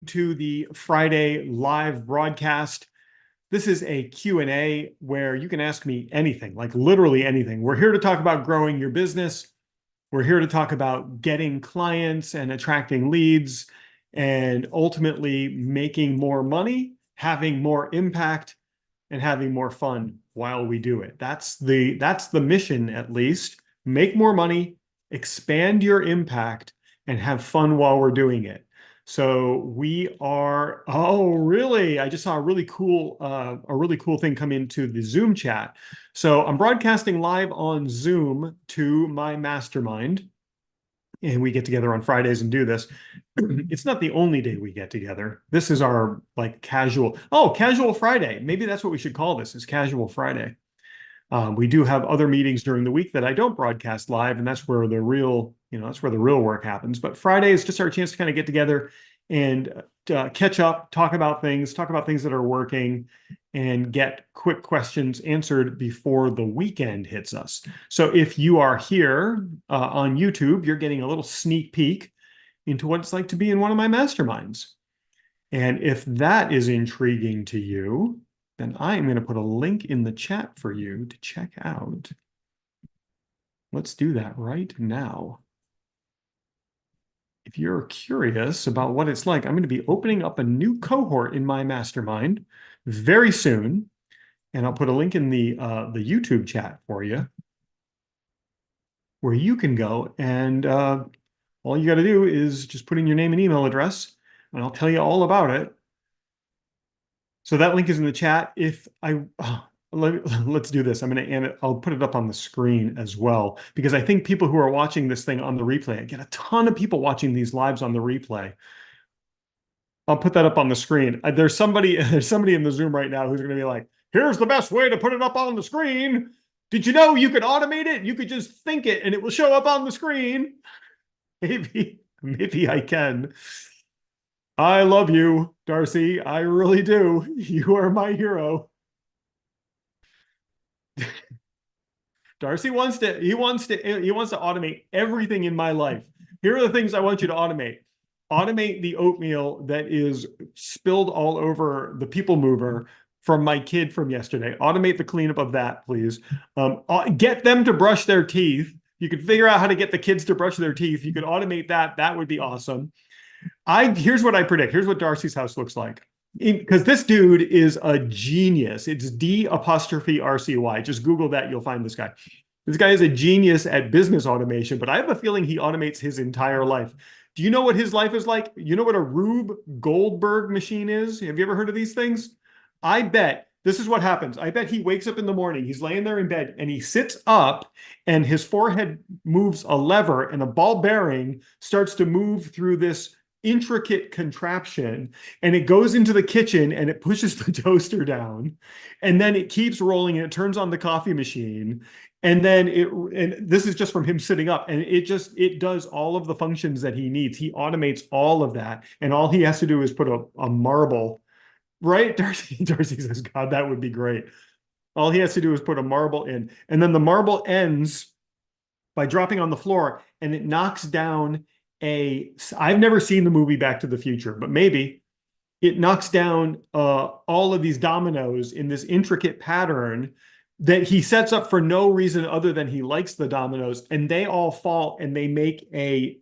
to the Friday live broadcast. This is a Q&A where you can ask me anything, like literally anything. We're here to talk about growing your business. We're here to talk about getting clients and attracting leads and ultimately making more money, having more impact, and having more fun while we do it. That's the mission, at least. Make more money, expand your impact, and have fun while we're doing it. So we are, oh, really? I just saw a really cool thing come into the Zoom chat. So I'm broadcasting live on Zoom to my mastermind, and we get together on Fridays and do this. It's not the only day we get together. This is our like casual Friday. Maybe that's what we should call this, is casual Friday. We do have other meetings during the week that I don't broadcast live, and that's where the real, that's where the real work happens. But Friday is just our chance to kind of get together and catch up, talk about things that are working, and get quick questions answered before the weekend hits us. So if you are here on YouTube, you're getting a little sneak peek into what it's like to be in one of my masterminds. And if that is intriguing to you, then I am going to put a link in the chat for you to check out. Let's do that right now. If you're curious about what it's like, I'm going to be opening up a new cohort in my mastermind very soon. And I'll put a link in the YouTube chat for you, where you can go and all you got to do is just put in your name and email address, and I'll tell you all about it. So that link is in the chat. Let's do this. I'll put it up on the screen as well, because I think people who are watching this thing on the replay, I get a ton of people watching these lives on the replay. I'll put that up on the screen. There's somebody in the Zoom right now who's going to be like, here's the best way to put it up on the screen. Did you know you could automate it? You could just think it and it will show up on the screen. Maybe I can. I love you, Darcy. I really do. You are my hero. Darcy wants to automate everything in my life. Here are the things I want you to automate. Automate the oatmeal that is spilled all over the people mover from my kid from yesterday. Automate the cleanup of that, please. Get them to brush their teeth. You could figure out how to get the kids to brush their teeth. You could automate that. That would be awesome. Here's what I predict. Here's what Darcy's house looks like. Because this dude is a genius. It's D''RCY. Just Google that. You'll find this guy. This guy is a genius at business automation, but I have a feeling he automates his entire life. Do you know what his life is like? You know what a Rube Goldberg machine is? Have you ever heard of these things? I bet this is what happens. I bet he wakes up in the morning, he's laying there in bed, and he sits up, and his forehead moves a lever, and a ball bearing starts to move through this intricate contraption, and it goes into the kitchen and it pushes the toaster down, and then it keeps rolling and it turns on the coffee machine, and this is just from him sitting up, and it does all of the functions that he needs. He automates all of that, and all he has to do is put a marble, right? Darcy says, God, that would be great. All he has to do is put a marble in, and then the marble ends by dropping on the floor, and it knocks down I've never seen the movie Back to the Future, but maybe it knocks down all of these dominoes in this intricate pattern that he sets up for no reason other than he likes the dominoes, and they all fall, and they make you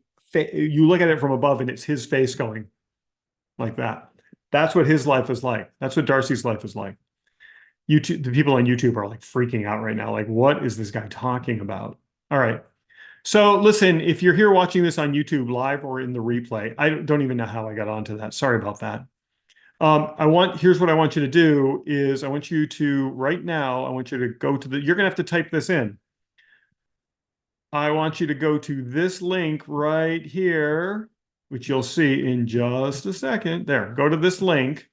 look at it from above and it's his face going like that. That's what his life is like. That's what Darcy's life is like. The people on YouTube are like freaking out right now. Like, what is this guy talking about? All right. So listen, if you're here watching this on YouTube live or in the replay, I don't even know how I got onto that. Sorry about that. Here's what I want you to do is I want you to, right now, I want you to go to you're going to have to type this in. I want you to go to this link right here, which you'll see in just a second. There, go to this link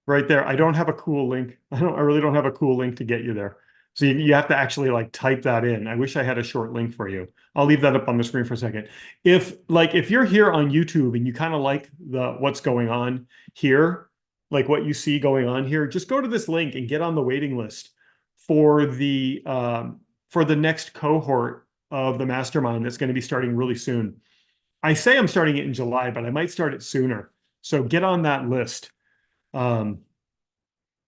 right there. I don't have a cool link. I really don't have a cool link to get you there. So you have to actually like type that in. I wish I had a short link for you. I'll leave that up on the screen for a second. If you're here on YouTube and you kind of like what's going on here, like what you see going on here, just go to this link and get on the waiting list for the next cohort of the mastermind that's going to be starting really soon. I say I'm starting it in July, but I might start it sooner. So get on that list. Um,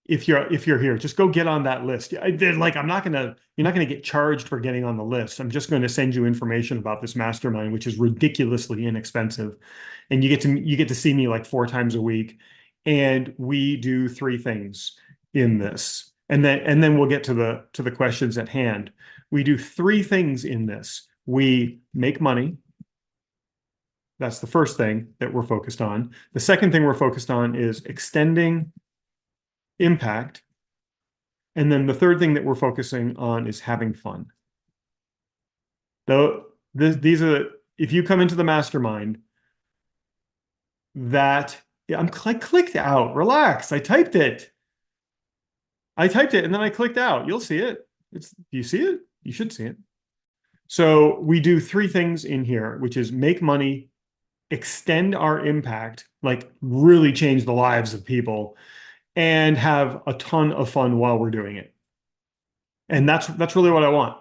if you're here, just go get on that list. Like you're not gonna get charged for getting on the list. I'm just going to send you information about this mastermind, which is ridiculously inexpensive, and you get to see me like 4 times a week, and we do 3 things in this, and then we'll get to the questions at hand. We do 3 things in this. We make money. That's the first thing that we're focused on. The second thing we're focused on is extending impact. And then the third thing that we're focusing on is having fun. Though these are, if you come into the mastermind, that yeah, I clicked out. Relax. I typed it. And then I clicked out. You'll see it. Do you see it? You should see it. So we do 3 things in here, which is make money, extend our impact, like really change the lives of people, and have a ton of fun while we're doing it. And that's really what I want.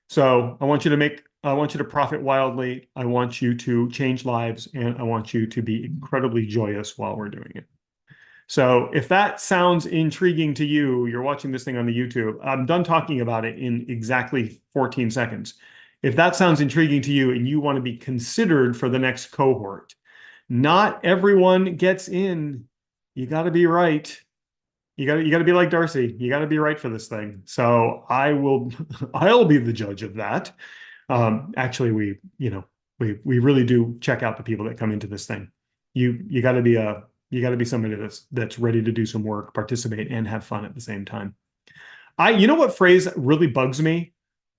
So I want you to profit wildly. I want you to change lives, and I want you to be incredibly joyous while we're doing it. So if that sounds intriguing to you, you're watching this thing on the YouTube. I'm done talking about it in exactly 14 seconds. If that sounds intriguing to you and you want to be considered for the next cohort, not everyone gets in. You got to be right. You got to be like Darcy. You got to be right for this thing. So I'll be the judge of that. Actually, we really do check out the people that come into this thing. You got to be somebody that's ready to do some work, participate, and have fun at the same time. You know what phrase really bugs me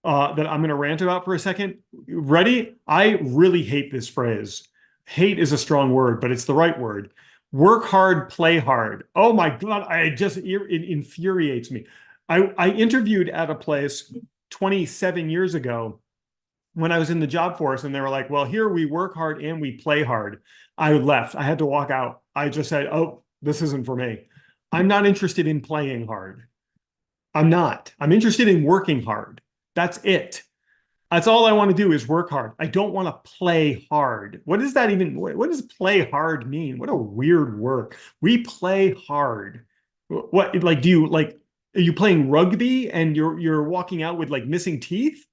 that I'm going to rant about for a second? Ready? I really hate this phrase. Hate is a strong word, but it's the right word. Work hard, play hard. Oh my God, it infuriates me. I interviewed at a place 27 years ago when I was in the job force, and they were like, well, here we work hard and we play hard. I left. I had to walk out. I just said, oh, this isn't for me. I'm not interested in playing hard. I'm not. I'm interested in working hard. That's it. That's all I want to do is work hard. I don't want to play hard. What does that even, what does play hard mean? What a weird word. We play hard. What, like, are you playing rugby and you're walking out with like missing teeth?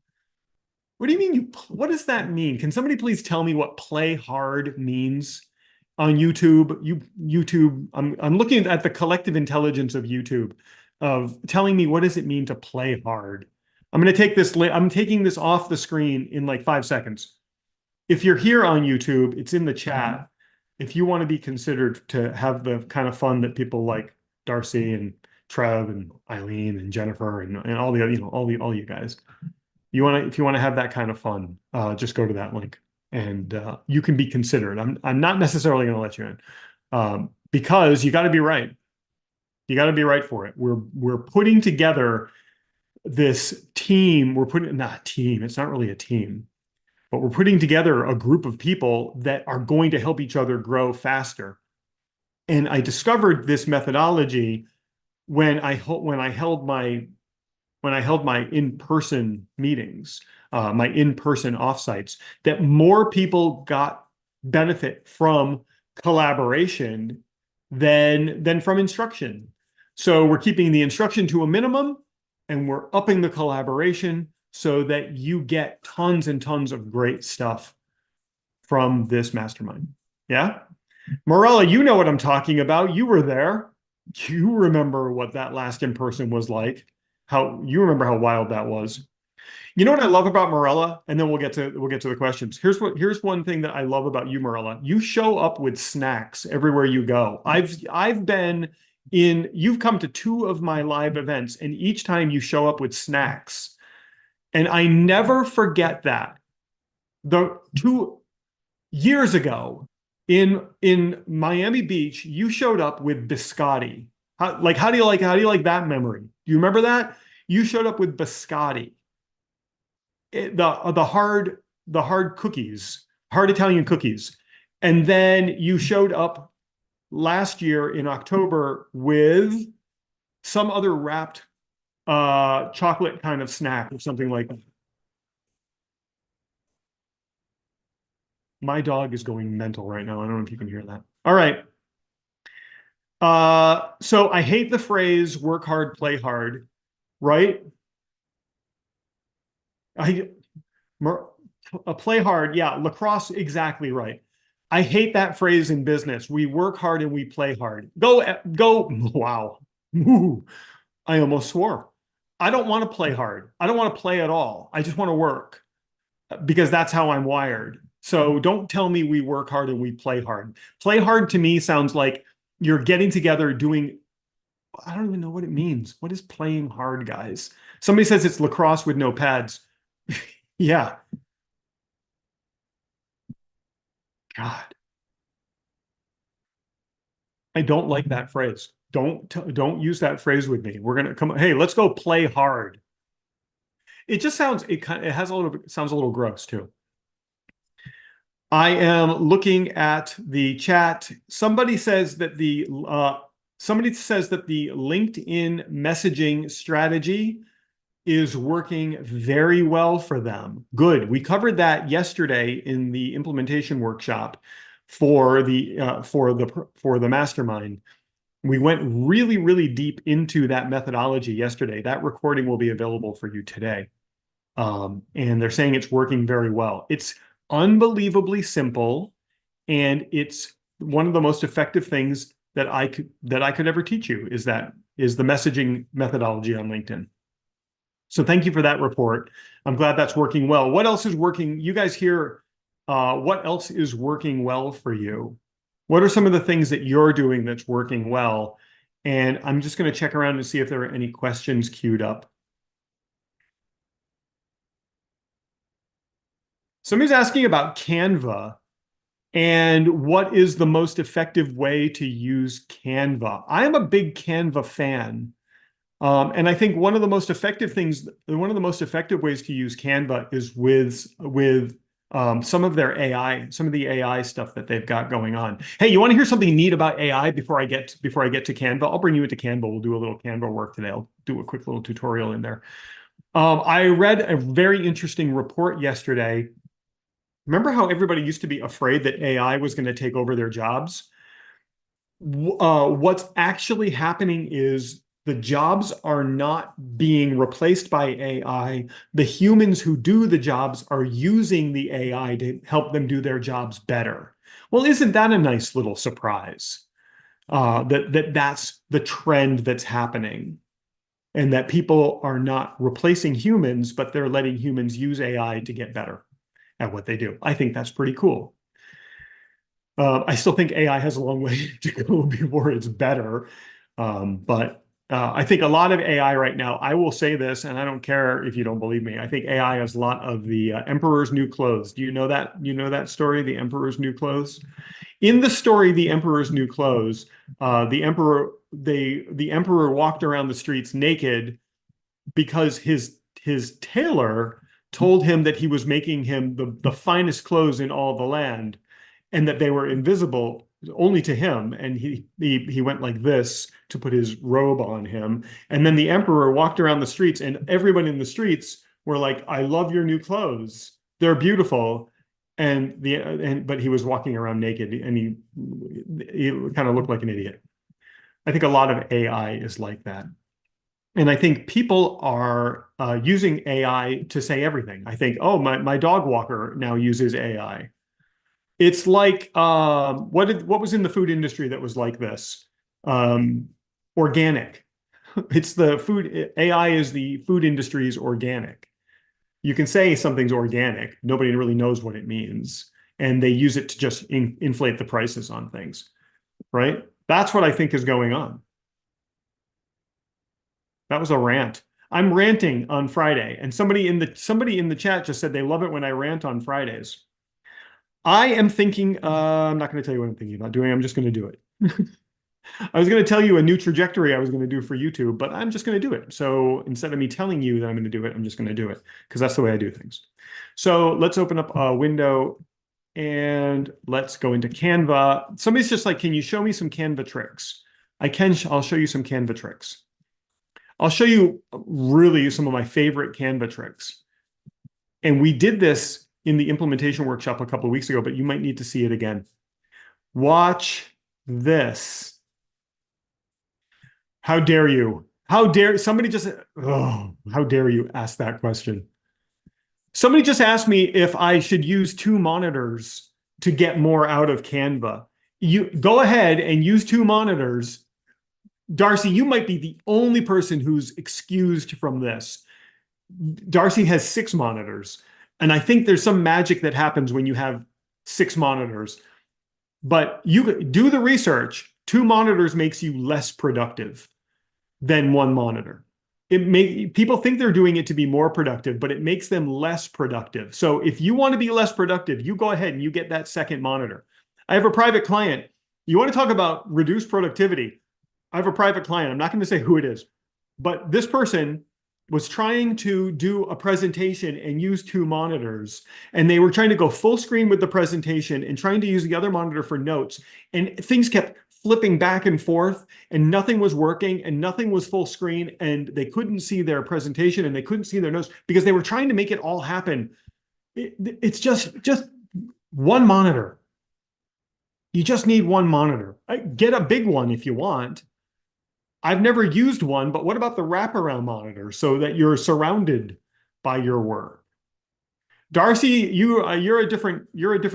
What do you mean what does that mean? Can somebody please tell me what play hard means on YouTube? YouTube, I'm looking at the collective intelligence of YouTube of telling me what does it mean to play hard. I'm taking this off the screen in like 5 seconds. If you're here on YouTube, it's in the chat. If you want to be considered to have the kind of fun that people like Darcy and Trev and Eileen and Jennifer and all the all you guys, if you want to have that kind of fun, just go to that link and you can be considered. I'm not necessarily going to let you in because you got to be right. You got to be right for it. We're putting together this team. Not team. It's not really a team, but we're putting together a group of people that are going to help each other grow faster. And I discovered this methodology when I held my in-person meetings, my in-person offsites, that more people got benefit from collaboration than from instruction. So we're keeping the instruction to a minimum, and we're upping the collaboration so that you get tons and tons of great stuff from this mastermind. Yeah? Morella, you know what I'm talking about. You were there. You remember what that last in-person was like. You remember how wild that was. You know what I love about Morella? And then we'll get to the questions. Here's one thing that I love about you, Morella. You show up with snacks everywhere you go. You've come to 2 of my live events, and each time you show up with snacks. And I never forget that. The 2 years ago in Miami Beach, you showed up with biscotti. How do you like that memory? Do you remember that? You showed up with biscotti. The hard cookies, hard Italian cookies. And then you showed up last year in October with some other wrapped chocolate kind of snack or something like that. My dog is going mental right now. I don't know if you can hear that. All right. So I hate the phrase work hard, play hard, right? I mer- play hard. Yeah, lacrosse, exactly right. I hate that phrase in business. We work hard and we play hard. Go. Wow. Ooh, I almost swore. I don't want to play hard. I don't want to play at all. I just want to work because that's how I'm wired. So don't tell me we work hard and we play hard. Play hard to me sounds like you're getting together doing, I don't even know what it means. What is playing hard, guys? Somebody says it's lacrosse with no pads. Yeah. God, I don't like that phrase. Don't use that phrase with me. We're gonna come. Hey, let's go play hard. It just sounds it has a little sounds a little gross too. I am looking at the chat. Somebody says that the LinkedIn messaging strategy is working very well for them. Good. We covered that yesterday in the implementation workshop for the mastermind. We went really, really deep into that methodology yesterday. That recording will be available for you today. And they're saying it's working very well. It's unbelievably simple, and it's one of the most effective things that I could ever teach you is the messaging methodology on LinkedIn. So thank you for that report. I'm glad that's working well. What else is working? You guys here, what else is working well for you? What are some of the things that you're doing that's working well? And I'm just going to check around and see if there are any questions queued up. Somebody's asking about Canva and what is the most effective way to use Canva. I am a big Canva fan. And I think one of the most effective ways to use Canva is with some of their AI, some of the AI stuff that they've got going on. Hey, you want to hear something neat about AI before I get to Canva? I'll bring you into Canva. We'll do a little Canva work today. I'll do a quick little tutorial in there. I read a very interesting report yesterday. Remember how everybody used to be afraid that AI was going to take over their jobs? What's actually happening is the jobs are not being replaced by AI. The humans who do the jobs are using the AI to help them do their jobs better. Well, isn't that a nice little surprise? That's the trend that's happening, and that people are not replacing humans, but they're letting humans use AI to get better at what they do. I think that's pretty cool. I still think AI has a long way to go before it's better. But I think a lot of AI right now, I will say this, and I don't care if you don't believe me. I think AI has a lot of the Emperor's New Clothes. Do you know that? You know that story, The Emperor's New Clothes? In the story, The Emperor's New Clothes, the emperor walked around the streets naked because his tailor told him that he was making him the finest clothes in all the land, and that they were invisible only to him. And he went like this to put his robe on him. And then the emperor walked around the streets, and everyone in the streets were like, "I love your new clothes. They're beautiful." But he was walking around naked, and he kind of looked like an idiot. I think a lot of AI is like that. And I think people are using AI to say everything. I think, oh, my dog walker now uses AI. It's like what was in the food industry that was like this? Organic. It's the food. AI is the food industry's organic. You can say something's organic. Nobody really knows what it means, and they use it to just inflate the prices on things, right? That's what I think is going on. That was a rant. I'm ranting on Friday, and somebody in the chat just said they love it when I rant on Fridays. I am thinking, I'm not going to tell you what I'm thinking about doing. I'm just going to do it. I was going to tell you a new trajectory I was going to do for YouTube, but I'm just going to do it. So instead of me telling you that I'm going to do it, I'm just going to do it because that's the way I do things. So let's open up a window and let's go into Canva. Somebody's just like, can you show me some Canva tricks? I'll show you some Canva tricks. I'll show you really some of my favorite Canva tricks. And we did this in the implementation workshop a couple of weeks ago, but you might need to see it again. Watch this. How dare you? How dare somebody just, oh, how dare you ask that question? Somebody just asked me if I should use two monitors to get more out of Canva. You go ahead and use two monitors. Darcy, you might be the only person who's excused from this. Darcy has six monitors. And I think there's some magic that happens when you have six monitors. But you do the research. Two monitors makes you less productive than one monitor. People think they're doing it to be more productive, but it makes them less productive. So if you want to be less productive, you go ahead and you get that second monitor. I have a private client. You want to talk about reduced productivity? I have a private client. I'm not going to say who it is, but this person was trying to do a presentation and use two monitors, and they were trying to go full screen with the presentation and trying to use the other monitor for notes, and things kept flipping back and forth, and nothing was working, and nothing was full screen, and they couldn't see their presentation and they couldn't see their notes because they were trying to make it all happen. It's just one monitor. You just need one monitor. Get a big one if you want. I've never used one, but what about the wraparound monitor so that you're surrounded by your work? Darcy, you're a different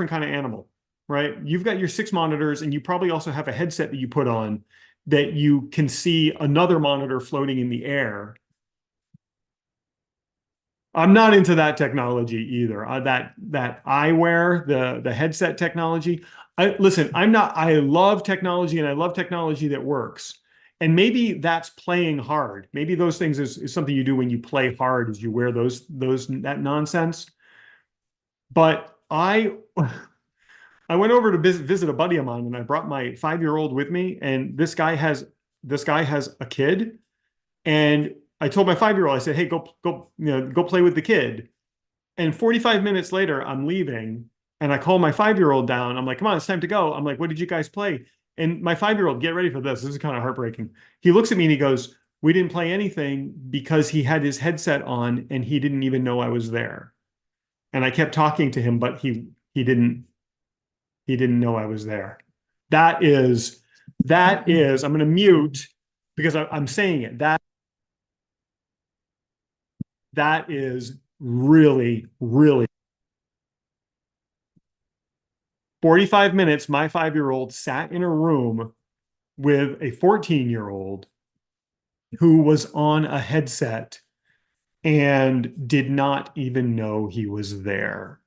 kind of animal, right? You've got your six monitors, and you probably also have a headset that you put on that you can see another monitor floating in the air. I'm not into that technology either. That eyewear, the headset technology. Listen, I love technology, and I love technology that works. And maybe that's playing hard. Maybe those things is something you do when you play hard, is you wear that nonsense. But I went over to visit a buddy of mine, and I brought my 5-year-old with me. And this guy has a kid, and I told my 5-year-old, I said, "Hey, go play with the kid." And 45 minutes later, I'm leaving, and I call my 5-year-old down. I'm like, "Come on, it's time to go." I'm like, "What did you guys play?" And my 5-year-old, get ready for this. This is kind of heartbreaking. He looks at me and he goes, "We didn't play anything because he had his headset on and he didn't even know I was there." And I kept talking to him, but he didn't know I was there. That is, I'm going to mute because I'm saying it. That is really, really 45 minutes. My 5-year-old sat in a room with a 14-year-old who was on a headset and did not even know he was there.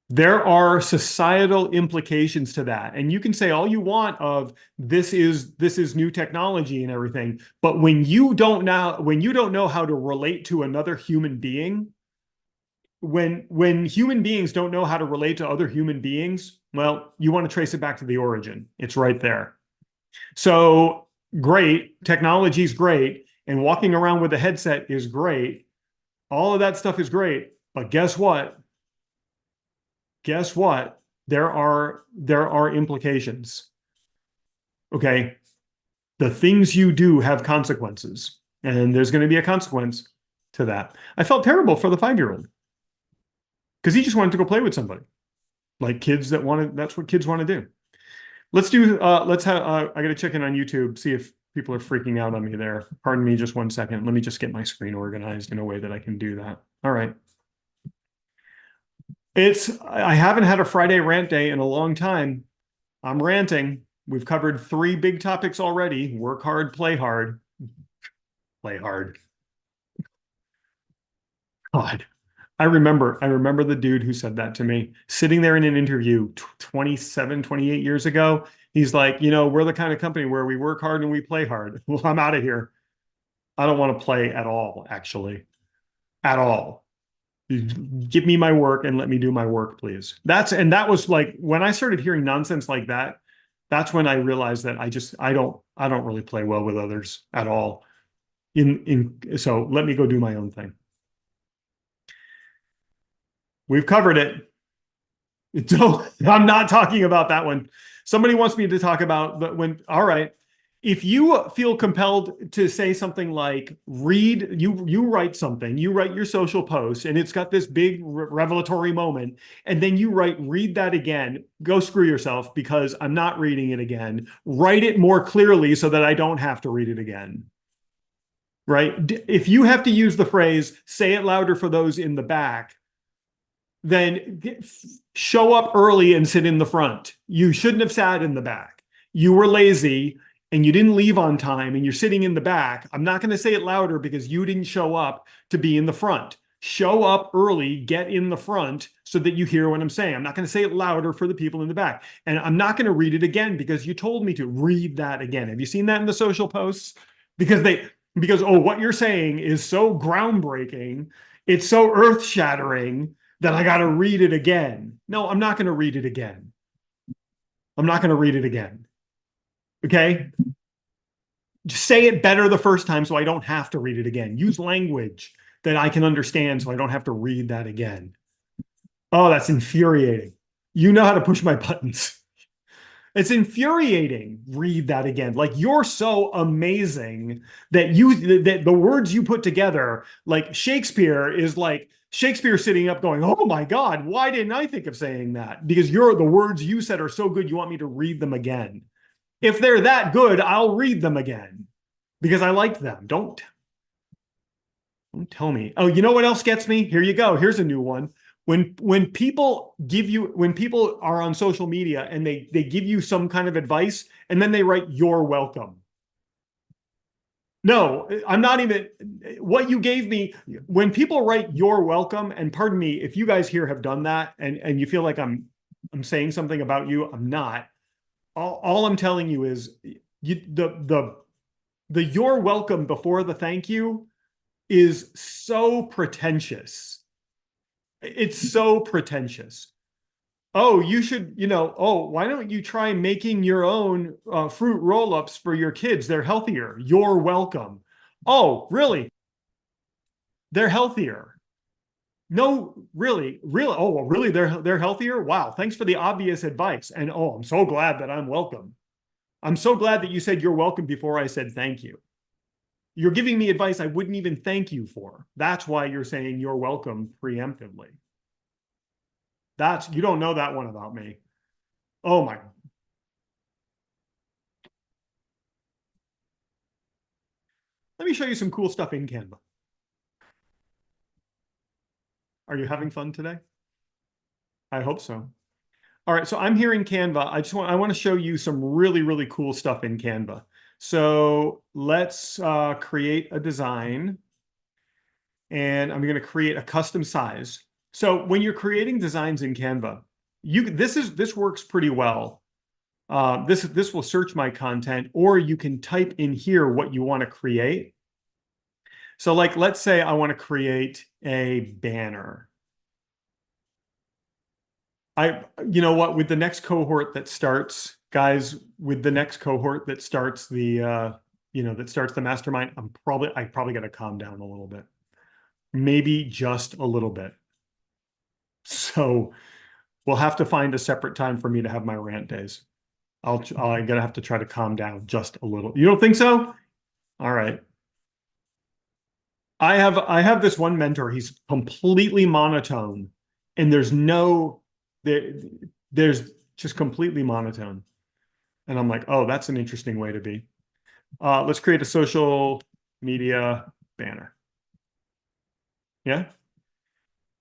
There are societal implications to that. And you can say all you want of this is new technology and everything, but when you don't know how to relate to another human being, when human beings don't know how to relate to other human beings, well, you want to trace it back to the origin. It's right there. So great, technology is great, and walking around with a headset is great. All of that stuff is great, but guess what? Guess what? There are implications. Okay. The things you do have consequences, and there's going to be a consequence to that. I felt terrible for the 5-year-old because he just wanted to go play with somebody, like that's what kids want to do. Let's have, I got to check in on YouTube, see if people are freaking out on me there. Pardon me just one second. Let me just get my screen organized in a way that I can do that. All right. I haven't had a Friday rant day in a long time. I'm ranting. We've covered 3 big topics already. Work hard, play hard. Play hard. God. I remember the dude who said that to me, sitting there in an interview 27, 28 years ago. He's like, we're the kind of company where we work hard and we play hard. Well, I'm out of here. I don't want to play at all, actually. At all. Give me my work and let me do my work, please. That was like when I started hearing nonsense like that, that's when I realized that I don't really play well with others at all. So let me go do my own thing. We've covered it. I'm not talking about that one. Somebody wants me to talk about all right. If you feel compelled to say something like you write something, you write your social post, and it's got this big revelatory moment, and then you write, read that again, go screw yourself because I'm not reading it again. Write it more clearly so that I don't have to read it again. Right? If you have to use the phrase, say it louder for those in the back, then show up early and sit in the front. You shouldn't have sat in the back. You were lazy and you didn't leave on time and you're sitting in the back. I'm not going to say it louder because you didn't show up to be in the front. Show up early, get in the front so that you hear what I'm saying. I'm not going to say it louder for the people in the back. And I'm not going to read it again because you told me to read that again. Have you seen that in the social posts? Because oh, what you're saying is so groundbreaking, it's so earth-shattering that I got to read it again. No, I'm not going to read it again. I'm not going to read it again. Okay? Just say it better the first time so I don't have to read it again. Use language that I can understand so I don't have to read that again. Oh, that's infuriating. You know how to push my buttons. It's infuriating. Read that again. Like you're so amazing that the words you put together, like Shakespeare is like Shakespeare sitting up going, "Oh my God, why didn't I think of saying that?" Because the words you said are so good, you want me to read them again. If they're that good, I'll read them again because I liked them. Don't tell me. Oh, you know what else gets me? Here you go. Here's a new one. When people are on social media and they give you some kind of advice and then they write "you're welcome." No, I'm not even what you gave me. When people write "you're welcome," and pardon me if you guys here have done that and you feel like I'm saying something about you, I'm not. All I'm telling you is the "you're welcome" before the thank you is so pretentious. It's so pretentious. Oh, you should, oh, why don't you try making your own fruit roll-ups for your kids? They're healthier. You're welcome. Oh, really? They're healthier. No, really, really. Oh, well, really? They're healthier? Wow. Thanks for the obvious advice. And oh, I'm so glad that I'm welcome. I'm so glad that you said you're welcome before I said thank you. You're giving me advice I wouldn't even thank you for. That's why you're saying you're welcome preemptively. You don't know that one about me. Oh my. Let me show you some cool stuff in Canva. Are you having fun today? I hope so. All right, so I'm here in Canva. I want to show you some really, really cool stuff in Canva. So let's create a design, and I'm going to create a custom size. So when you're creating designs in Canva, this works pretty well. This will search my content, or you can type in here what you want to create. So like, let's say I want to create a banner. You know what, with the next cohort that starts, guys, with the next cohort that starts the mastermind, I probably got to calm down a little bit, maybe just a little bit. So we'll have to find a separate time for me to have my rant days. I'm gonna have to try to calm down just a little. You don't think so? All right. I have this one mentor. He's completely monotone, and there's just completely monotone. And I'm like, oh, that's an interesting way to be. Let's create a social media banner. Yeah.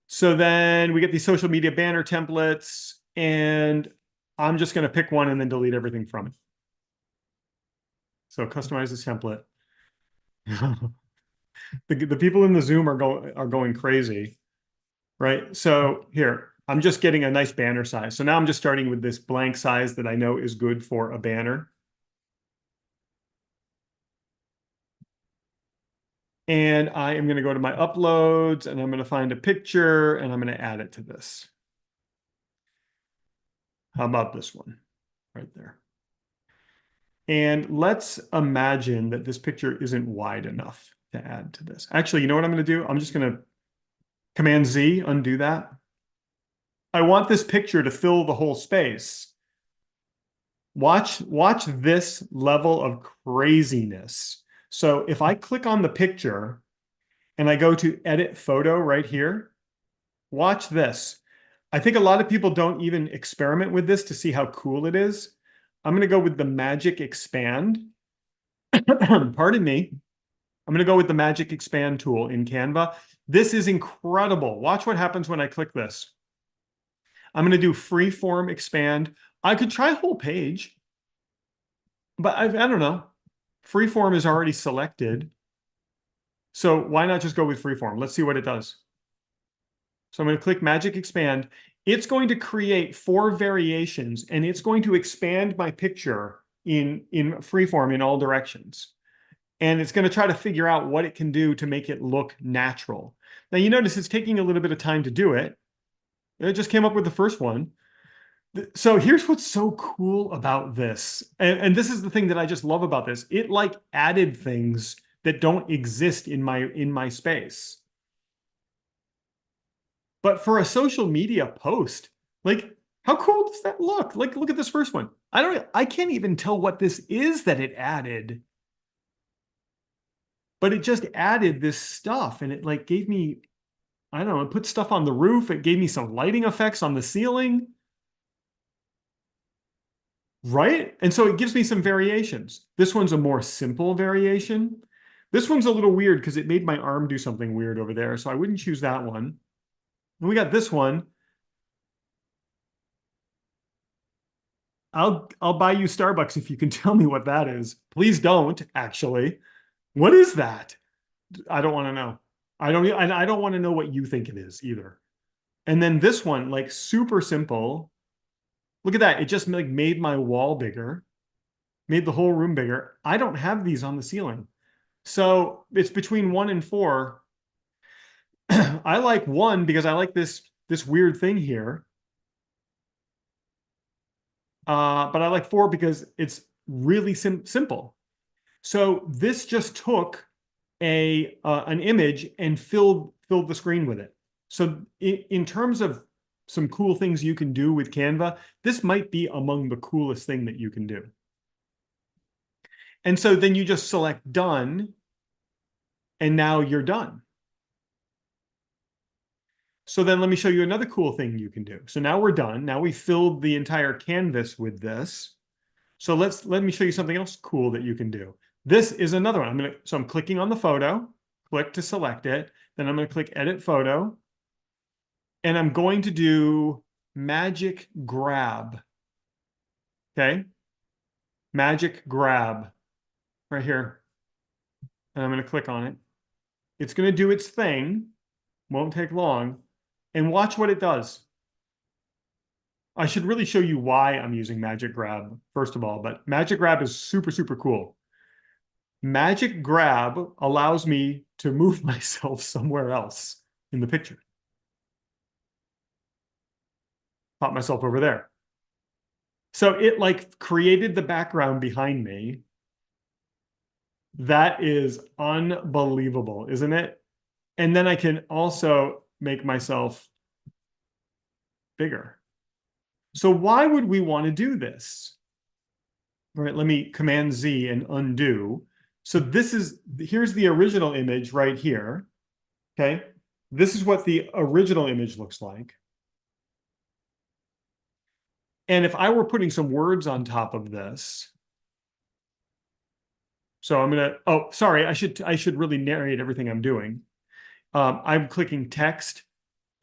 So then we get these social media banner templates, and I'm just going to pick one and then delete everything from it. So customize this template. The people in the Zoom are going crazy, right? So here, I'm just getting a nice banner size. So now I'm just starting with this blank size that I know is good for a banner. And I am going to go to my uploads and I'm going to find a picture and I'm going to add it to this. How about this one right there? And let's imagine that this picture isn't wide enough to add to this. Actually, you know what I'm going to do? I'm just going to Command Z, undo that. I want this picture to fill the whole space. Watch this level of craziness. So if I click on the picture and I go to edit photo right here, watch this. I think a lot of people don't even experiment with this to see how cool it is. I'm going to go with the magic expand. Pardon me. I'm going to go with the magic expand tool in Canva. This is incredible. Watch what happens when I click this. I'm going to do freeform expand. I could try whole page, but I don't know. Freeform is already selected. So why not just go with freeform? Let's see what it does. So I'm going to click magic expand. It's going to create 4 variations, and it's going to expand my picture in freeform in all directions. And it's going to try to figure out what it can do to make it look natural. Now you notice it's taking a little bit of time to do it. It just came up with the first one. So here's what's so cool about this. And this is the thing that I just love about this. It like added things that don't exist in my space. But for a social media post, like how cool does that look? Like look at this first one. I can't even tell what this is that it added. But it just added this stuff and it like gave me, I don't know, it put stuff on the roof. It gave me some lighting effects on the ceiling. Right? And so it gives me some variations. This one's a more simple variation. This one's a little weird because it made my arm do something weird over there. So I wouldn't choose that one. And we got this one. I'll buy you Starbucks if you can tell me what that is. Please don't, actually. What is that? I don't want to know. I don't want to know what you think it is either. And then this one, like super simple. Look at that. It just like made my wall bigger, made the whole room bigger. I don't have these on the ceiling. So it's between 1 and 4. I like 1 because I like this weird thing here. But I like 4 because it's really simple. So this just took an image and filled the screen with it. So in terms of some cool things you can do with Canva, this might be among the coolest thing that you can do. And so then you just select done, and now you're done. So then let me show you another cool thing you can do. So now we're done. Now we filled the entire canvas with this. So let me show you something else cool that you can do. This is another one. So I'm clicking on the photo, click to select it. Then I'm going to click edit photo. And I'm going to do magic grab. Okay. Magic grab right here. And I'm going to click on it. It's going to do its thing. Won't take long. And watch what it does. I should really show you why I'm using Magic Grab, first of all, but Magic Grab is super, super cool. Magic Grab allows me to move myself somewhere else in the picture. Pop myself over there. So it like created the background behind me. That is unbelievable, isn't it? And then I can also make myself bigger. So why would we want to do this? All right, let me Command Z and undo. So here's the original image right here. Okay, this is what the original image looks like. And if I were putting some words on top of this, so I'm gonna, oh, sorry, I should really narrate everything I'm doing. I'm clicking text,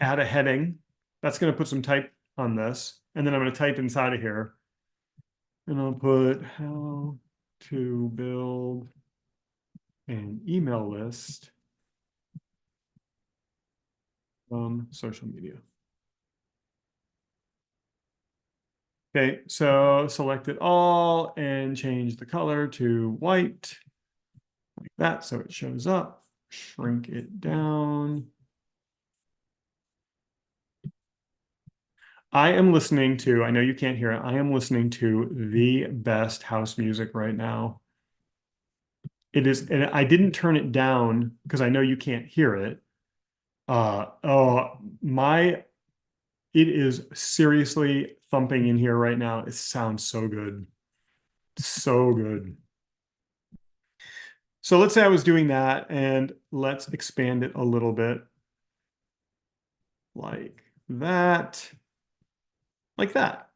add a heading. That's gonna put some type on this. And then I'm gonna type inside of here. And I'll put how to build an email list from social media. Okay, so select it all and change the color to white like that so it shows up. Shrink it down. I am listening to, I know you can't hear it, I am listening to the best house music right now. It is, and I didn't turn it down because I know you can't hear it. It is seriously thumping in here right now. It sounds so good. So good. So let's say I was doing that, and let's expand it a little bit like that, like that.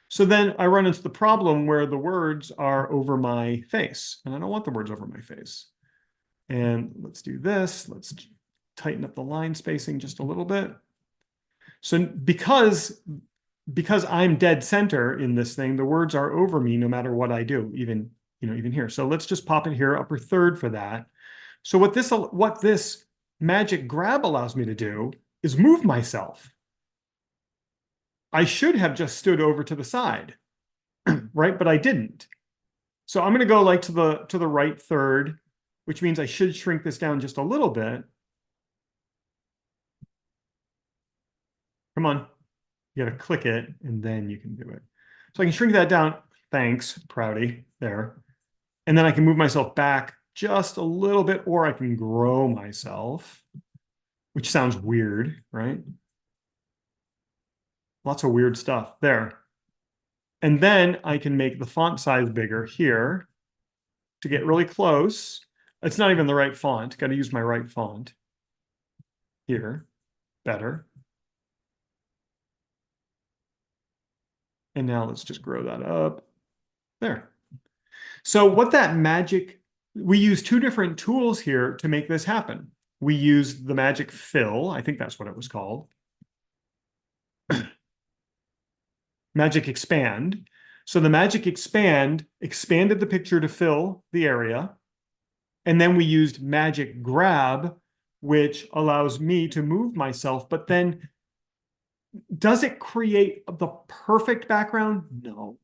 So then I run into the problem where the words are over my face, and I don't want the words over my face. And let's do this. Let's tighten up the line spacing just a little bit. So because I'm dead center in this thing, the words are over me no matter what I do, even here. So let's just pop it here, upper third for that. So what this magic grab allows me to do is move myself. I should have just stood over to the side, right? But I didn't. So I'm going to go like to the right third, which means I should shrink this down just a little bit. Come on. You got to click it, and then you can do it. So I can shrink that down. Thanks, Prouty. There. And then I can move myself back just a little bit, or I can grow myself, which sounds weird, right? Lots of weird stuff there. And then I can make the font size bigger here to get really close. It's not even the right font. Got to use my right font here. Better. And now let's just grow that up. There. So what that magic, we use two different tools here to make this happen. We use the magic fill. I think that's what it was called. Magic expand. So the magic expand expanded the picture to fill the area. And then we used magic grab, which allows me to move myself. But then does it create the perfect background? No.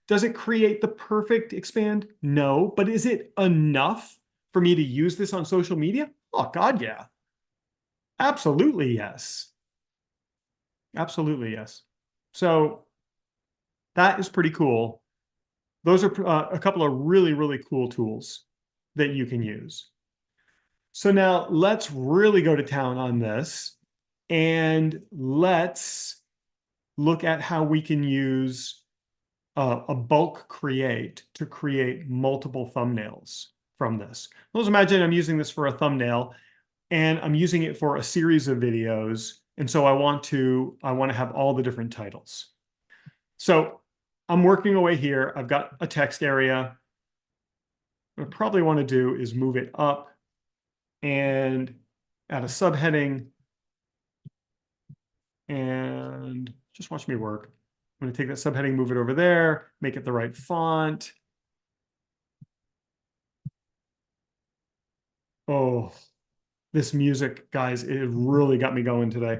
Does it create the perfect expand? No. But is it enough for me to use this on social media? Oh, God, yeah. Absolutely, yes. Absolutely, yes. So that is pretty cool. Those are a couple of really, really cool tools that you can use. So now let's really go to town on this, and let's look at how we can use a bulk create to create multiple thumbnails from this. Let's imagine I'm using this for a thumbnail, and I'm using it for a series of videos. And so I want to have all the different titles. So I'm working away here. I've got a text area. What I probably want to do is move it up and add a subheading, and just watch me work. I'm going to take that subheading, move it over there, make it the right font. Oh, this music, guys, it really got me going today.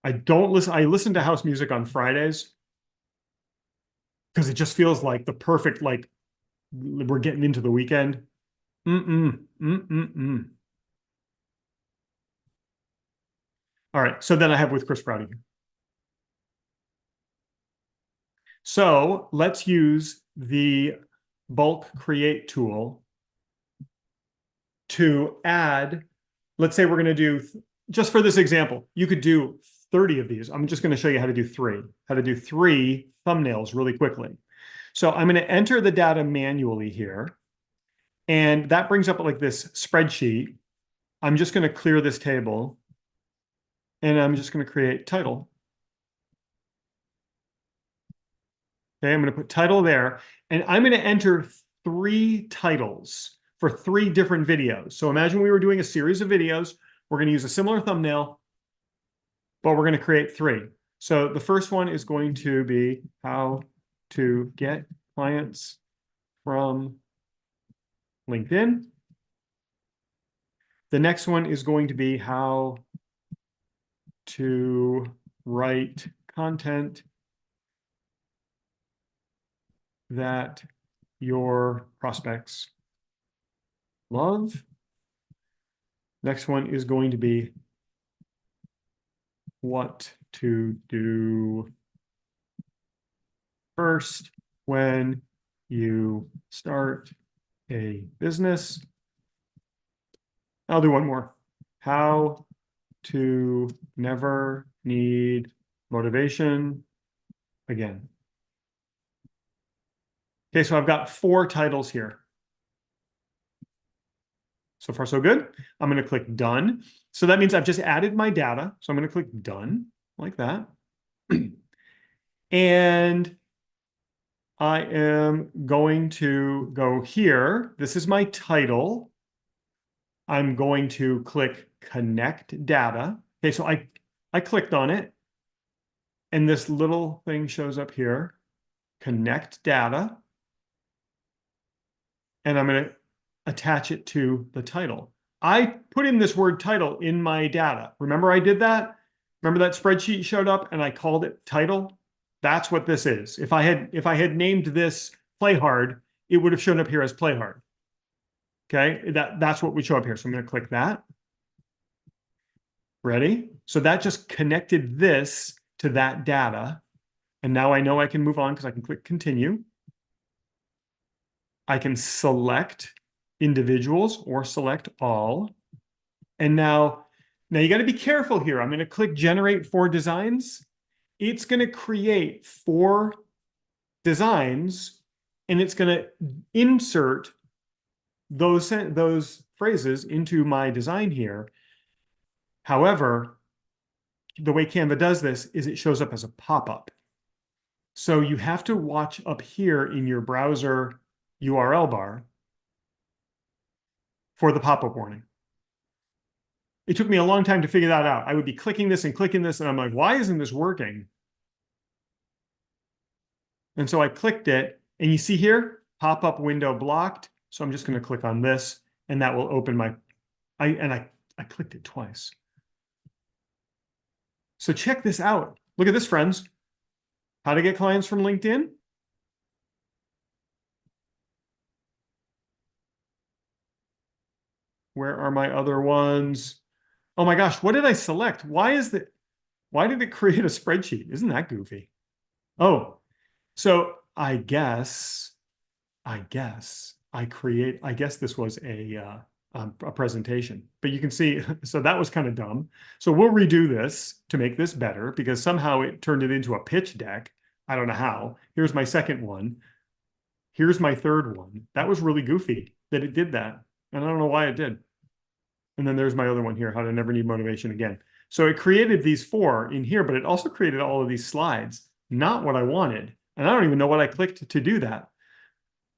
I listen to house music on Fridays because it just feels like the perfect, like we're getting into the weekend. All right, so then I have with Chris Prouty. So let's use the bulk create tool to add, let's say we're going to do, just for this example, you could do 30 of these. I'm just going to show you how to do three thumbnails really quickly. So I'm going to enter the data manually here. And that brings up like this spreadsheet. I'm just going to clear this table. And I'm just going to create title. Okay, I'm going to put title there. And I'm going to enter 3 titles for 3 different videos. So imagine we were doing a series of videos. We're going to use a similar thumbnail, but we're going to create 3. So the first one is going to be how to get clients from LinkedIn. The next one is going to be how to write content that your prospects love. Next one is going to be what to do first when you start a business. I'll do one more. How to never need motivation again. Okay, so I've got 4 titles here. So far, so good. I'm going to click done. So that means I've just added my data. So I'm going to click done like that. And I am going to go here. This is my title. I'm going to click connect data. Okay, so I clicked on it. And this little thing shows up here, connect data. And I'm going to attach it to the title. I put in this word title in my data. Remember I did that? Remember that spreadsheet showed up and I called it title? That's what this is. If I had named this play hard, it would have shown up here as play hard. Okay, that's what would show up here. So I'm going to click that. Ready? So that just connected this to that data. And now I know I can move on because I can click continue. I can select individuals or select all. And now you got to be careful here. I'm going to click generate 4 designs. It's going to create 4 designs and it's going to insert those phrases into my design here. However, the way Canva does this is it shows up as a pop-up. So you have to watch up here in your browser URL bar for the pop-up warning. It took me a long time to figure that out. I would be clicking this, and I'm like, why isn't this working? And so I clicked it, and you see here, pop-up window blocked. So I'm just going to click on this, and that will open my, I clicked it twice. So check this out. Look at this, friends. How to get clients from LinkedIn. Where are my other ones? Oh my gosh, what did I select? Why did it create a spreadsheet? Isn't that goofy? Oh, so I guess this was a presentation, but you can see, so that was kind of dumb. So we'll redo this to make this better because somehow it turned it into a pitch deck. I don't know how. Here's my second one. Here's my third one. That was really goofy that it did that. And I don't know why it did. And then there's my other one here, how to never need motivation again. So it created these 4 in here, but it also created all of these slides. Not what I wanted. And I don't even know what I clicked to do that.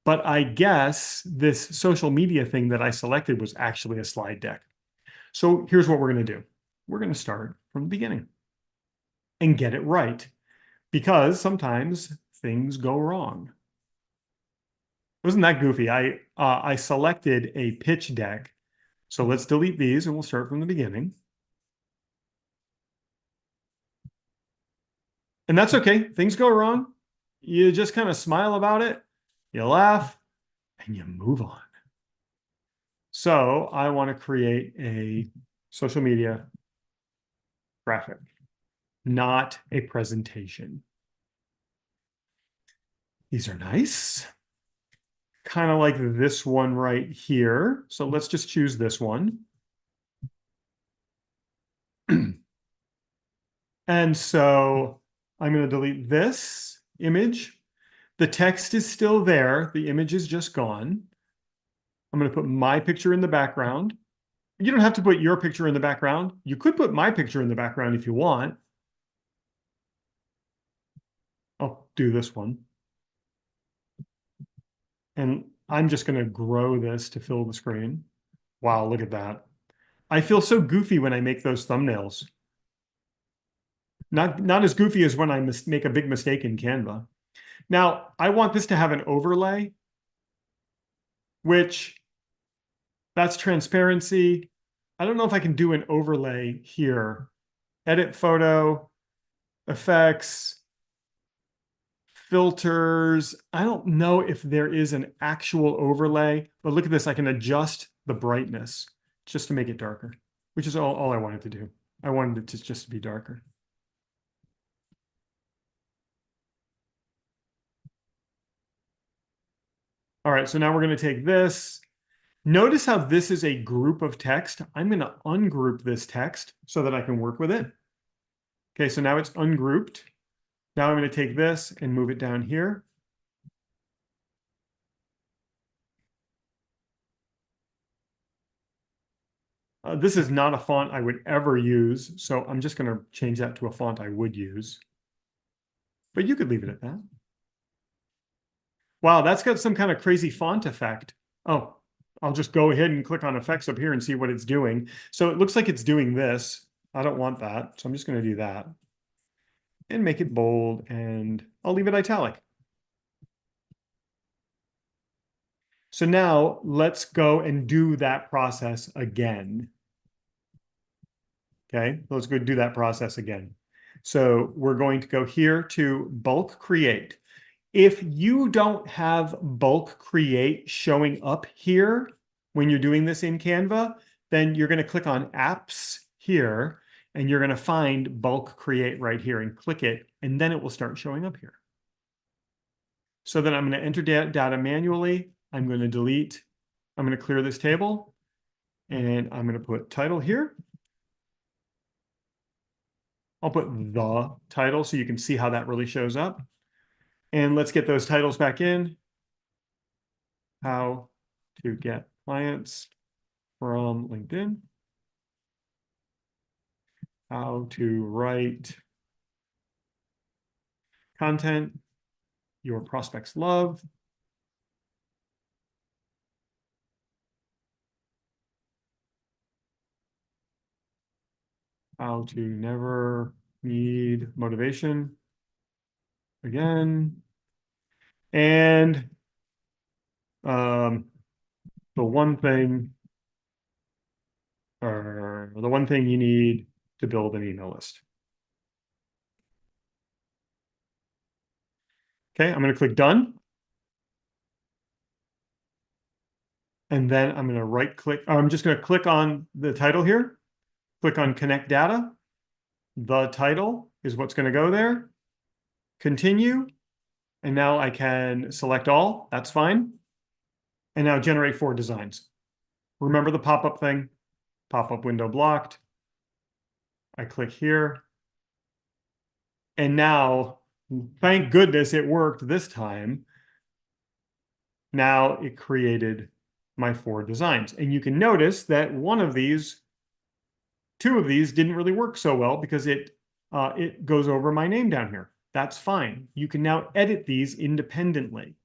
But I guess this social media thing that I selected was actually a slide deck. So here's what we're going to do. We're going to start from the beginning and get it right because sometimes things go wrong. Wasn't that goofy? I selected a pitch deck. So let's delete these and we'll start from the beginning. And that's okay. Things go wrong. You just kind of smile about it. You laugh and you move on. So I want to create a social media graphic, not a presentation. These are nice. Kind of like this one right here. So let's just choose this one. And so I'm going to delete this image. The text is still there. The image is just gone. I'm going to put my picture in the background. You don't have to put your picture in the background. You could put my picture in the background if you want. I'll do this one. And I'm just going to grow this to fill the screen. Wow, look at that. I feel so goofy when I make those thumbnails. Not as goofy as when I make a big mistake in Canva. Now, I want this to have an overlay, which that's transparency. I don't know if I can do an overlay here. Edit photo, effects, filters. I don't know if there is an actual overlay, but look at this. I can adjust the brightness just to make it darker, which is all I wanted to do. I wanted it to just be darker. All right, so now we're going to take this. Notice how this is a group of text. I'm going to ungroup this text so that I can work with it. Okay, so now it's ungrouped. Now I'm going to take this and move it down here. This is not a font I would ever use, so I'm just going to change that to a font I would use. But you could leave it at that. Wow, that's got some kind of crazy font effect. Oh, I'll just go ahead and click on effects up here and see what it's doing. So it looks like it's doing this. I don't want that, so I'm just going to do that. And make it bold, and I'll leave it italic. So now let's go and do that process again. Okay, let's go do that process again. So we're going to go here to bulk create. If you don't have bulk create showing up here when you're doing this in Canva, then you're going to click on apps here and you're going to find bulk create right here and click it, and then it will start showing up here. So then I'm going to enter data manually. I'm going to delete. I'm going to clear this table and I'm going to put title here. I'll put the title so you can see how that really shows up. And let's get those titles back in. How to get clients from LinkedIn. How to write content your prospects love. How to never need motivation again. And the one thing you need to build an email list. Okay, I'm going to click done. And then I'm going to right click. I'm just going to click on the title here. Click on connect data. The title is what's going to go there. Continue. And now I can select all. That's fine. And now generate 4 designs. Remember the pop-up thing? Pop-up window blocked. I click here. And now, thank goodness it worked this time. Now it created my 4 designs. And you can notice that 2 of these didn't really work so well because it goes over my name down here. That's fine. You can now edit these independently.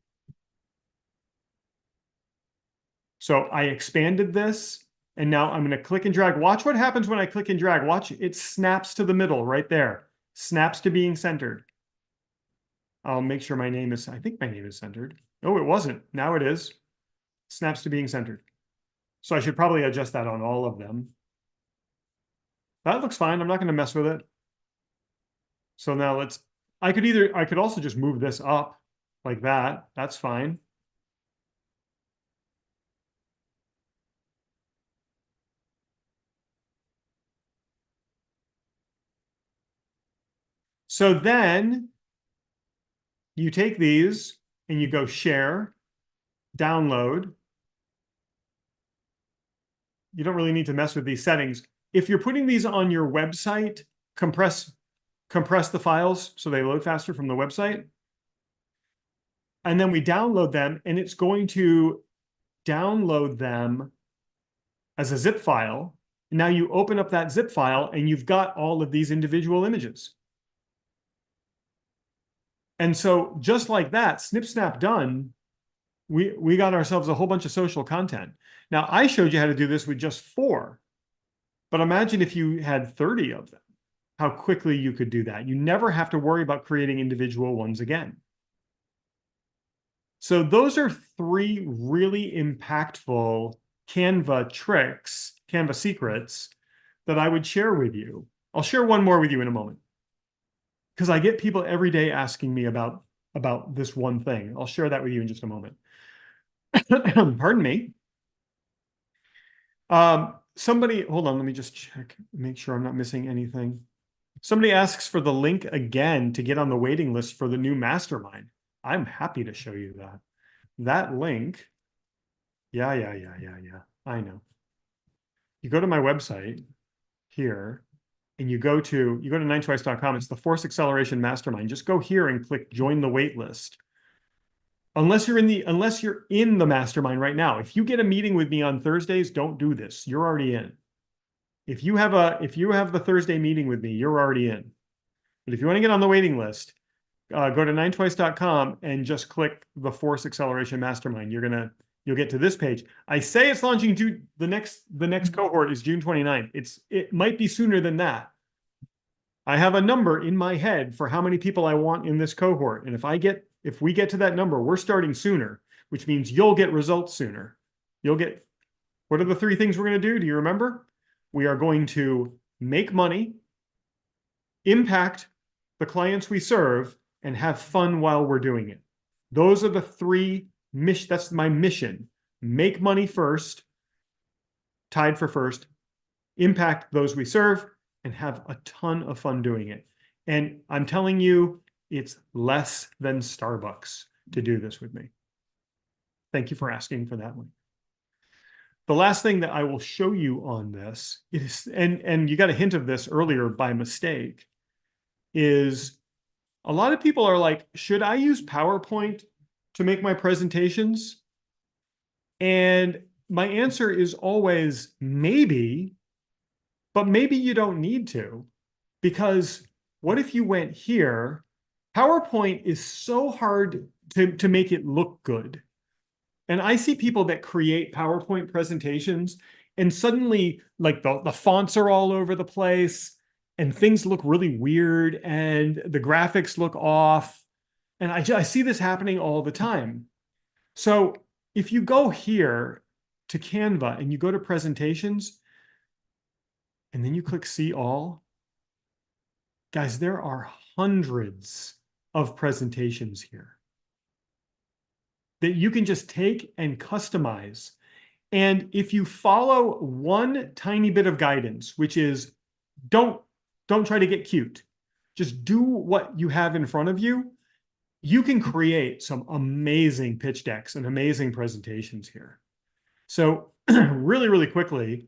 So I expanded this, and now I'm going to click and drag. Watch what happens when I click and drag. Watch, it snaps to the middle right there. Snaps to being centered. I'll make sure my name is, I think my name is centered. Oh, it wasn't. Now it is. Snaps to being centered. So I should probably adjust that on all of them. That looks fine. I'm not going to mess with it. So now I could also just move this up like that. That's fine. So then you take these and you go share, download. You don't really need to mess with these settings. If you're putting these on your website, compress the files so they load faster from the website. And then we download them, and it's going to download them as a zip file. Now you open up that zip file and you've got all of these individual images. And so just like that, snip, snap, done, we got ourselves a whole bunch of social content. Now I showed you how to do this with just 4, but imagine if you had 30 of them, how quickly you could do that. You never have to worry about creating individual ones again. So those are 3 really impactful Canva tricks, Canva secrets that I would share with you. I'll share one more with you in a moment, because I get people every day asking me about this one thing. I'll share that with you in just a moment. Pardon me. Somebody, hold on, let me just check, make sure I'm not missing anything. Somebody asks for the link again to get on the waiting list for the new mastermind. I'm happy to show you that. That link, yeah. I know. You go to my website here, and you go to 9twice.com. It's the Force Acceleration Mastermind. Just go here and click join the wait list. Unless you're in the mastermind right now. If you get a meeting with me on Thursdays, don't do this. You're already in. If you have the Thursday meeting with me, you're already in. But if you want to get on the waiting list, go to 9twice.com and just click the Force Acceleration Mastermind. You'll get to this page. I say it's launching June. The next cohort is June 29th. It might be sooner than that. I have a number in my head for how many people I want in this cohort. And if we get to that number, we're starting sooner, which means you'll get results sooner. What are the 3 things we're going to do? Do you remember? We are going to make money, impact the clients we serve, and have fun while we're doing it. Those are the 3 missions. That's my mission. Make money first, tied for first, impact those we serve, and have a ton of fun doing it. And I'm telling you, it's less than Starbucks to do this with me. Thank you for asking for that one. The last thing that I will show you on this is, and you got a hint of this earlier by mistake, is a lot of people are like, should I use PowerPoint to make my presentations? And my answer is always maybe, but maybe you don't need to, because what if you went here? PowerPoint is so hard to make it look good. And I see people that create PowerPoint presentations and suddenly like the fonts are all over the place and things look really weird and the graphics look off. And I see this happening all the time. So if you go here to Canva and you go to presentations and then you click see all, guys, there are hundreds of presentations here that you can just take and customize. And if you follow one tiny bit of guidance, which is don't try to get cute, just do what you have in front of you, you can create some amazing pitch decks and amazing presentations here. So really, really quickly,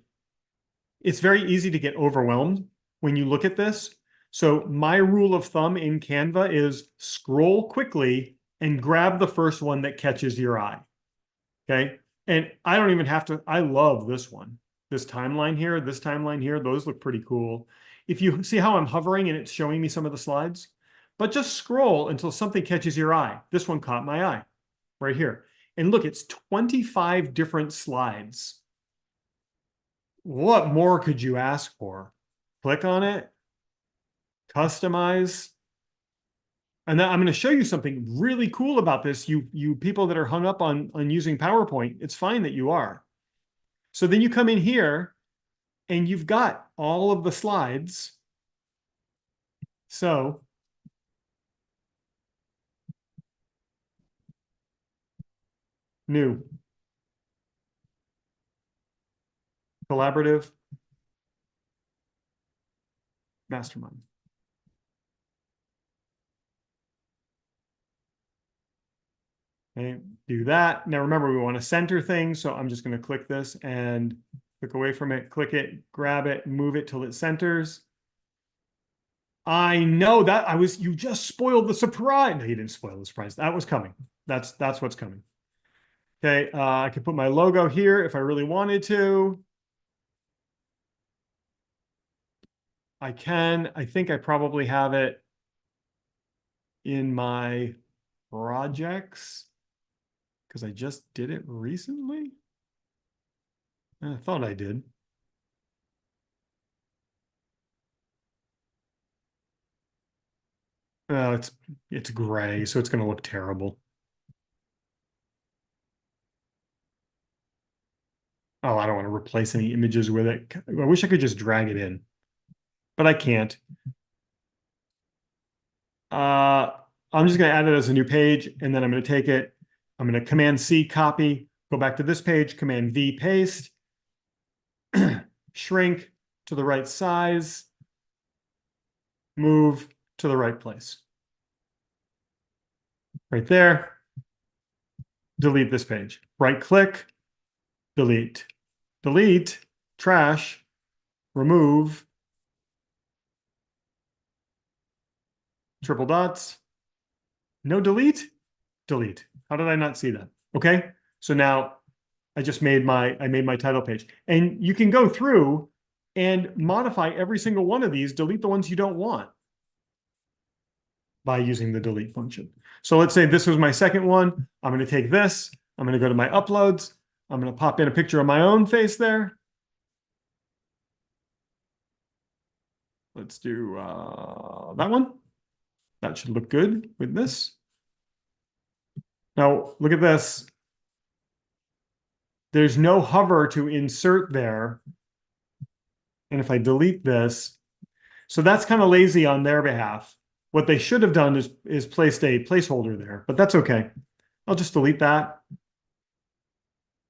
it's very easy to get overwhelmed when you look at this. So my rule of thumb in Canva is scroll quickly and grab the first one that catches your eye. Okay. And I don't even have to, I love this one. This timeline here, those look pretty cool. If you see how I'm hovering and it's showing me some of the slides, but just scroll until something catches your eye. This one caught my eye right here. And look, it's 25 different slides. What more could you ask for? Click on it, customize. And then I'm going to show you something really cool about this. You people that are hung up on using PowerPoint, it's fine that you are. So then you come in here and you've got all of the slides. So new, collaborative, mastermind. Okay, do that. Now remember, we want to center things. So I'm just going to click this and click away from it, click it, grab it, move it till it centers. I know that you just spoiled the surprise. No, you didn't spoil the surprise. That was coming. That's what's coming. Okay, I could put my logo here if I really wanted to. I can. I think I probably have it in my projects because I just did it recently. I thought I did. It's gray, so it's going to look terrible. Oh, I don't want to replace any images with it. I wish I could just drag it in, but I can't. I'm just going to add it as a new page, and then I'm going to take it. I'm going to Command C, copy, go back to this page, Command V, paste, shrink to the right size, move to the right place. Right there. Delete this page. Right click, delete, delete, trash, remove, triple dots, no delete, delete. How did I not see that? Okay, so now I made my title page, and you can go through and modify every single one of these, delete the ones you don't want by using the delete function. So let's say this was my second one. I'm going to take this. I'm going to go to my uploads. I'm going to pop in a picture of my own face there. Let's do that one. That should look good with this. Now, look at this. There's no hover to insert there. And if I delete this, so that's kind of lazy on their behalf. What they should have done is placed a placeholder there, but that's okay. I'll just delete that.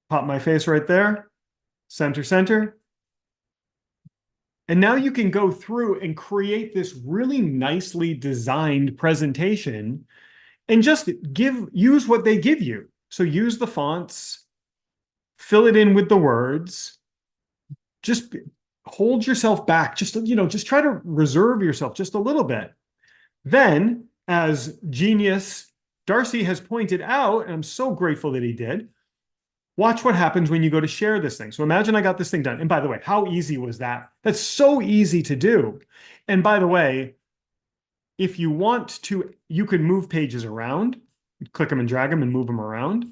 Pop my face right there. Center, center. And now you can go through and create this really nicely designed presentation and just use what they give you. So use the fonts, fill it in with the words, just hold yourself back, just try to reserve yourself just a little bit. Then, as genius Darcy has pointed out, and I'm so grateful that he did, watch what happens when you go to share this thing. So imagine I got this thing done. And by the way, how easy was that? That's so easy to do. And by the way, if you want to, you can move pages around, click them and drag them and move them around.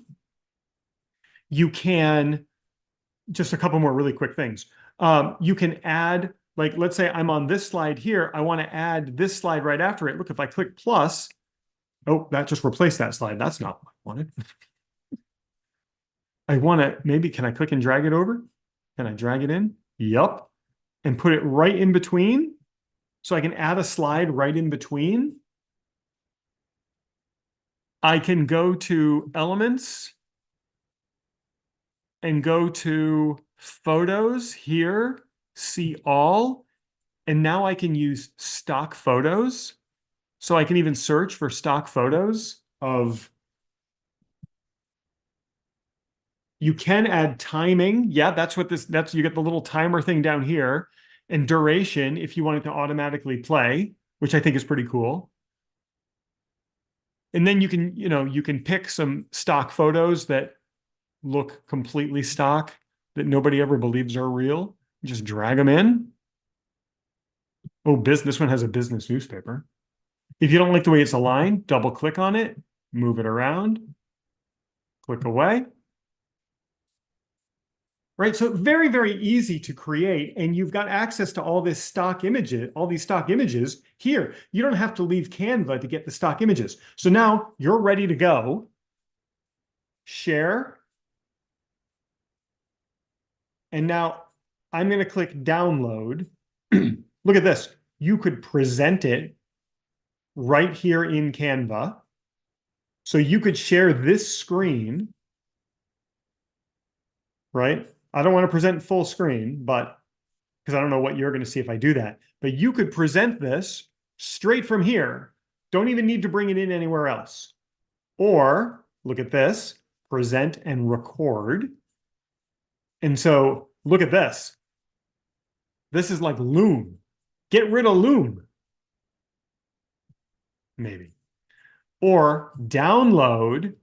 You can, just a couple more really quick things. You can add, like, let's say I'm on this slide here. I want to add this slide right after it. Look, if I click plus, oh, that just replaced that slide. That's not what I wanted. I want to, maybe, can I click and drag it over? Can I drag it in? Yup. And put it right in between. So I can add a slide right in between. I can go to Elements and go to Photos here, see all. And now I can use stock photos. So I can even search for stock photos of. You can add timing. Yeah, that's what you get the little timer thing down here. And duration, if you want it to automatically play, which I think is pretty cool. And then you can pick some stock photos that look completely stock, that nobody ever believes are real. Just drag them in. Oh, this one has a business newspaper. If you don't like the way it's aligned, double click on it, move it around, click away. Right, so very, very easy to create, and you've got access to all this stock images, all these stock images here. You don't have to leave Canva to get the stock images. So now you're ready to go. Share. And now I'm going to click download. Look at this. You could present it right here in Canva. So you could share this screen, right? I don't want to present full screen, but because I don't know what you're going to see if I do that. But you could present this straight from here. Don't even need to bring it in anywhere else. Or look at this, present and record. And so look at this. This is like Loom. Get rid of Loom. Maybe. Or download.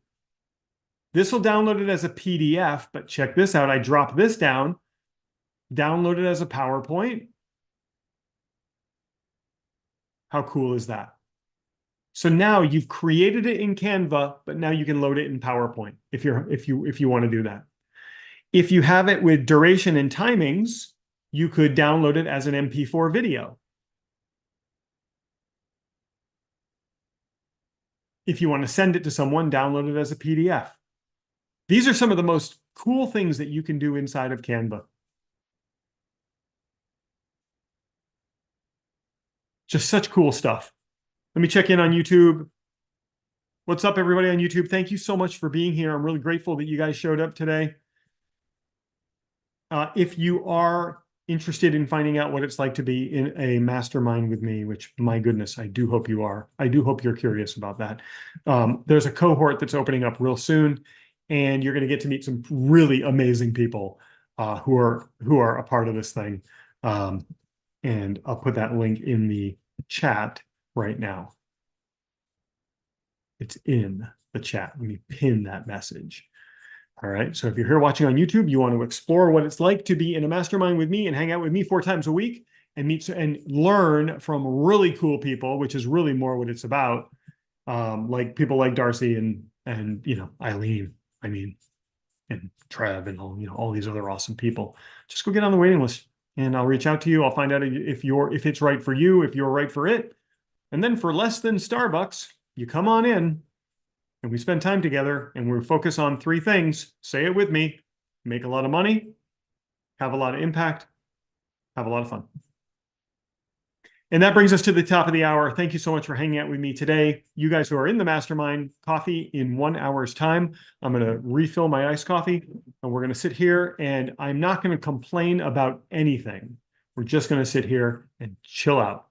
This will download it as a PDF, but check this out. I drop this down, download it as a PowerPoint. How cool is that? So now you've created it in Canva, but now you can load it in PowerPoint if you want to do that. If you have it with duration and timings, you could download it as an MP4 video. If you want to send it to someone, download it as a PDF. These are some of the most cool things that you can do inside of Canva. Just such cool stuff. Let me check in on YouTube. What's up, everybody on YouTube? Thank you so much for being here. I'm really grateful that you guys showed up today. If you are interested in finding out what it's like to be in a mastermind with me, which, my goodness, I do hope you are. I do hope you're curious about that. There's a cohort that's opening up real soon, and you're going to get to meet some really amazing people who are a part of this thing. And I'll put that link in the chat right now. It's in the chat. Let me pin that message. All right. So if you're here watching on YouTube, you want to explore what it's like to be in a mastermind with me and hang out with me 4 times a week and meet and learn from really cool people, which is really more what it's about. Like people like Darcy and Eileen, and Trev and all these other awesome people. Just go get on the waiting list and I'll reach out to you. I'll find out if it's right for you, if you're right for it. And then for less than Starbucks, you come on in and we spend time together and we focus on 3 things. Say it with me: make a lot of money, have a lot of impact, have a lot of fun. And that brings us to the top of the hour. Thank you so much for hanging out with me today. You guys who are in the mastermind, coffee in 1 hour's time. I'm going to refill my iced coffee and we're going to sit here and I'm not going to complain about anything. We're just going to sit here and chill out.